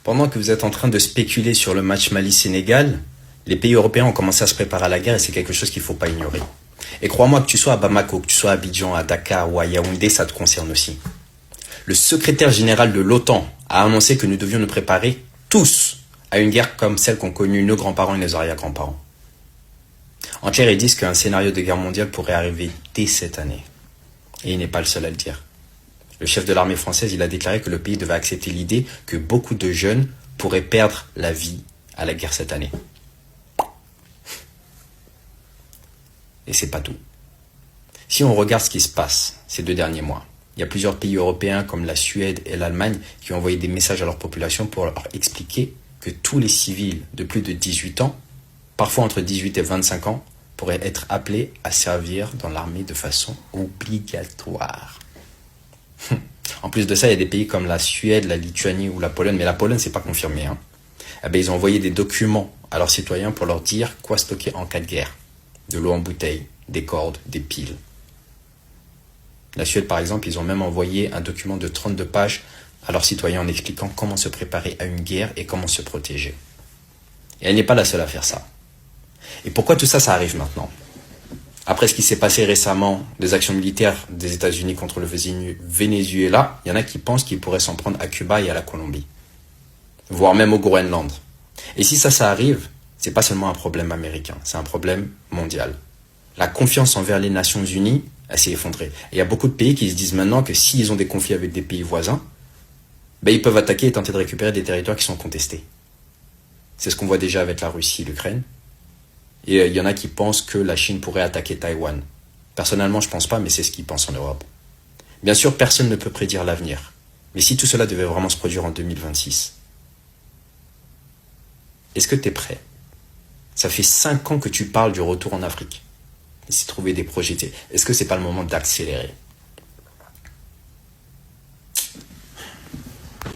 Pendant que vous êtes en train de spéculer sur le match Mali-Sénégal, les pays européens ont commencé à se préparer à la guerre et c'est quelque chose qu'il ne faut pas ignorer. Et crois-moi, que tu sois à Bamako, que tu sois à Abidjan, à Dakar ou à Yaoundé, ça te concerne aussi. Le secrétaire général de l'OTAN a annoncé que nous devions nous préparer tous à une guerre comme celle qu'ont connue nos grands-parents et nos arrière-grands-parents. En clair, ils disent qu'un scénario de guerre mondiale pourrait arriver dès cette année. Et il n'est pas le seul à le dire. Le chef de l'armée française, il a déclaré que le pays devait accepter l'idée que beaucoup de jeunes pourraient perdre la vie à la guerre cette année. Et c'est pas tout. Si on regarde ce qui se passe ces 2 derniers mois, il y a plusieurs pays européens comme la Suède et l'Allemagne qui ont envoyé des messages à leur population pour leur expliquer que tous les civils de plus de 18 ans, parfois entre 18 et 25 ans, pourraient être appelés à servir dans l'armée de façon obligatoire. En plus de ça, il y a des pays comme la Suède, la Lituanie ou la Pologne, mais la Pologne, c'est pas confirmé. Ils ont envoyé des documents à leurs citoyens pour leur dire quoi stocker en cas de guerre. De l'eau en bouteille, des cordes, des piles. La Suède, par exemple, ils ont même envoyé un document de 32 pages à leurs citoyens en expliquant comment se préparer à une guerre et comment se protéger. Et elle n'est pas la seule à faire ça. Et pourquoi tout ça, ça arrive maintenant ? Après ce qui s'est passé récemment, des actions militaires des États-Unis contre le Venezuela, il y en a qui pensent qu'ils pourraient s'en prendre à Cuba et à la Colombie, voire même au Groenland. Et si ça arrive, c'est pas seulement un problème américain, c'est un problème mondial. La confiance envers les Nations Unies, elle s'est effondrée. Et il y a beaucoup de pays qui se disent maintenant que s'ils ont des conflits avec des pays voisins, ils peuvent attaquer et tenter de récupérer des territoires qui sont contestés. C'est ce qu'on voit déjà avec la Russie et l'Ukraine. Et il y en a qui pensent que la Chine pourrait attaquer Taïwan. Personnellement, je pense pas, mais c'est ce qu'ils pensent en Europe. Bien sûr, personne ne peut prédire l'avenir. Mais si tout cela devait vraiment se produire en 2026, est-ce que tu es prêt ? Ça fait 5 ans que tu parles du retour en Afrique. Et si trouver des projets, est-ce que c'est pas le moment d'accélérer ?